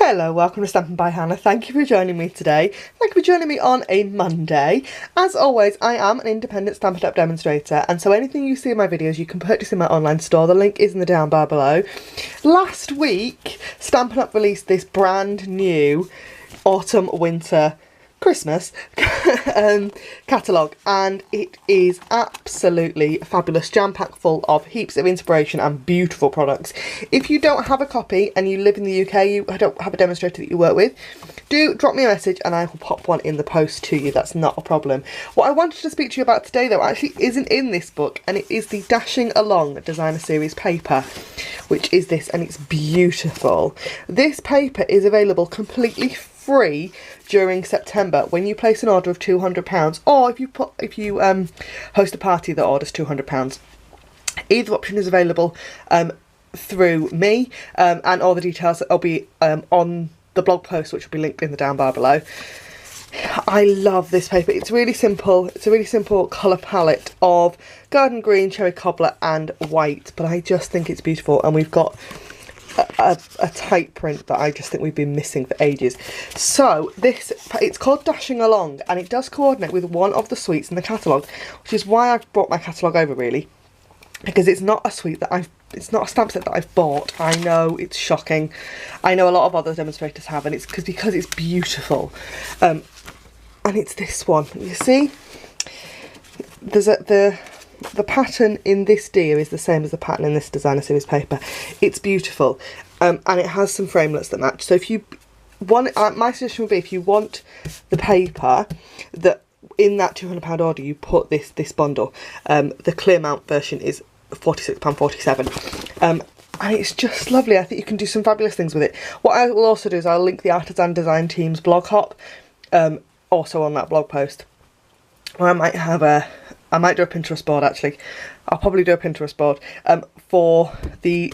Hello, welcome to Stampin' by Hannah. Thank you for joining me today. Thank you for joining me on a Monday. As always, I am an independent Stampin' Up demonstrator, and so anything you see in my videos you can purchase in my online store. The link is in the down bar below. Last week, Stampin' Up released this brand new autumn, winter, Christmas catalogue, and it is absolutely fabulous, jam-packed full of heaps of inspiration and beautiful products. If you don't have a copy and you live in the UK, you don't have a demonstrator that you work with, do drop me a message and I will pop one in the post to you. That's not a problem. What I wanted to speak to you about today though actually isn't in this book, and it is the Dashing Along Designer Series paper, which is this, and it's beautiful. This paper is available completely free during September when you place an order of £200, or if you host a party that orders £200. Either option is available through me, and all the details will be on the blog post, which will be linked in the down bar below. I love this paper. It's really simple. It's a really simple colour palette of garden green, cherry cobbler and white, but I just think it's beautiful, and we've got a tight print that I just think we've been missing for ages. So it's called Dashing Along, and it does coordinate with one of the suites in the catalogue, which is why I've brought my catalogue over, really, because it's not a suite that it's not a stamp set that I've bought. I know it's shocking. I know a lot of other demonstrators have, and it's because it's beautiful. And it's this one. You see, there's the pattern in this deer is the same as the pattern in this designer series paper. It's beautiful, and it has some framelets that match. So if you want, my suggestion would be, if you want the paper, that in that £200 order you put this bundle. The clear mount version is £46.47, and it's just lovely. I think you can do some fabulous things with it. What I will also do is I'll link the Artisan Design Team's blog hop, also on that blog post. Or I might do a Pinterest board, actually. I'll probably do a Pinterest board for the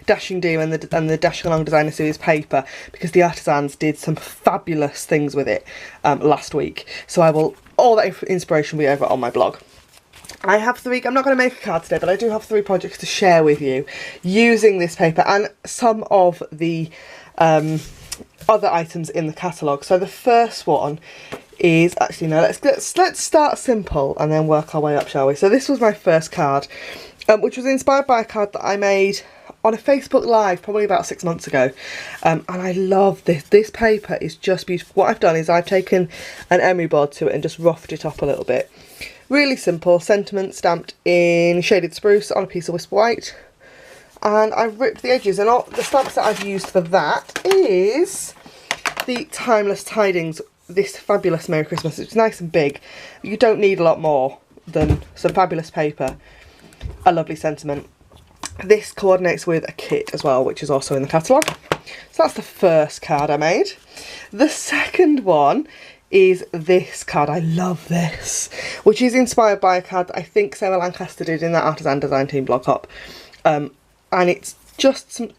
Dashing Deer and the Dashing Along Designer Series paper, because the artisans did some fabulous things with it last week. So all that inspiration will be over on my blog. I have three. I'm not going to make a card today, but I do have 3 projects to share with you using this paper and some of the other items in the catalogue. So the first one is actually, no, let's start simple and then work our way up, shall we? So this was my first card, which was inspired by a card that I made on a Facebook Live probably about 6 months ago, and I love this. This paper is just beautiful. What I've done is I've taken an emery board to it and just roughed it up a little bit. Really simple sentiment stamped in shaded spruce on a piece of wisp white, and I've ripped the edges, and all the stamps that I've used for that is the Timeless Tidings, this fabulous Merry Christmas. It's nice and big. You don't need a lot more than some fabulous paper, a lovely sentiment. This coordinates with a kit as well, which is also in the catalogue. So that's the first card I made. The second one is this card. I love this, which is inspired by a card that I think Sarah Lancaster did in that Artisan Design Team blog hop. And it's just some,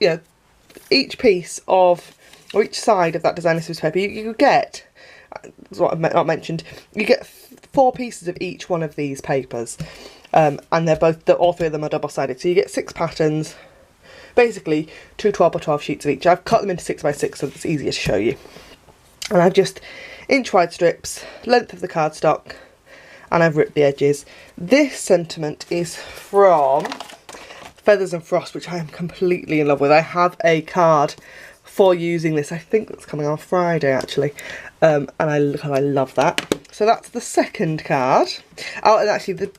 each piece of, or each side of that designer series paper, you get, that's what I've not mentioned, you get 4 pieces of each one of these papers, and all 3 of them are double-sided, so you get 6 patterns, basically 2 12x12 sheets of each. I've cut them into 6x6 so it's easier to show you, and I've just inch-wide strips, length of the cardstock, and I've ripped the edges. This sentiment is from Feathers and Frost, which I am completely in love with. I have a card for using this. I think that's coming on Friday, actually, and I love that. So that's the second card. Oh, and actually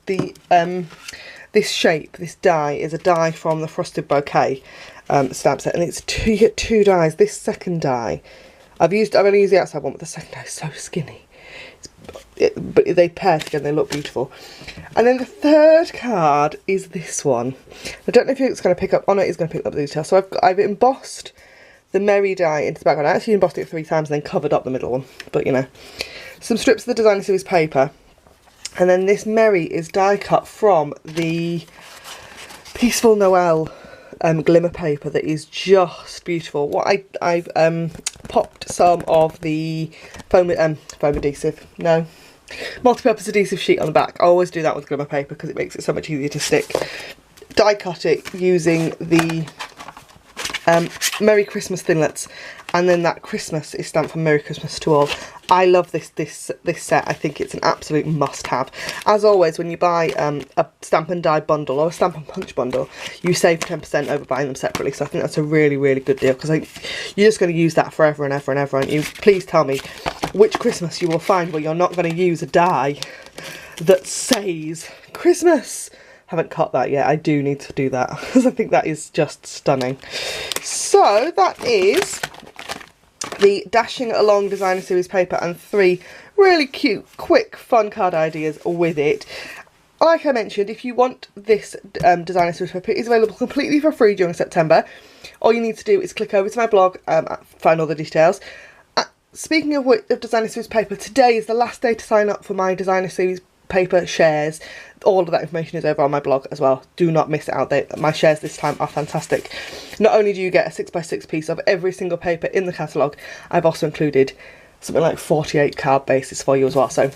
this shape, this die, is a die from the Frosted Bouquet stamp set, and you get 2 dies. This second die, I've only used the outside one, but the second die is so skinny. But they pair together, they look beautiful. And then the third card is this one. I don't know if it's going to pick up, oh no, it's going to pick up the detail. So I've embossed the Merry die into the background. I actually embossed it 3 times and then covered up the middle one, but some strips of the designer series paper, and then this Merry is die cut from the Peaceful Noel glimmer paper that is just beautiful. What I've popped some of the foam adhesive, no, multi-purpose adhesive sheet on the back. I always do that with glimmer paper because it makes it so much easier to stick. Die cut it using the Merry Christmas thinlets, and then that Christmas is stamped from Merry Christmas to all. I love this set. I think it's an absolute must-have. As always, when you buy a Stampin' Die bundle or a Stampin' Punch bundle, you save 10% over buying them separately. So I think that's a really, really good deal, because you're just going to use that forever and ever and ever, aren't you? Please tell me which Christmas you will find where you're not going to use a die that says Christmas. Haven't cut that yet. I do need to do that, because I think that is just stunning. So that is the Dashing Along Designer Series paper and 3 really cute, quick, fun card ideas with it. Like I mentioned, if you want this Designer Series paper, it is available completely for free during September. All you need to do is click over to my blog, find all the details. Speaking of Designer Series paper, today is the last day to sign up for my Designer Series paper shares. All of that information is over on my blog as well. Do not miss out. My shares this time are fantastic. Not only do you get a 6x6 piece of every single paper in the catalogue, I've also included something like 48 card bases for you as well. So,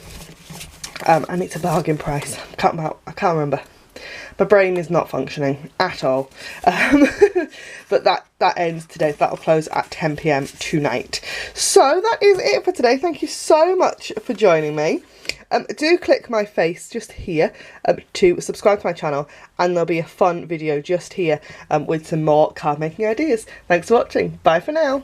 and it's a bargain price. I can't remember. My brain is not functioning at all. But that ends today. That'll close at 10 PM tonight. So that is it for today. Thank you so much for joining me. Do click my face just here to subscribe to my channel, and there'll be a fun video just here with some more card making ideas. Thanks for watching. Bye for now.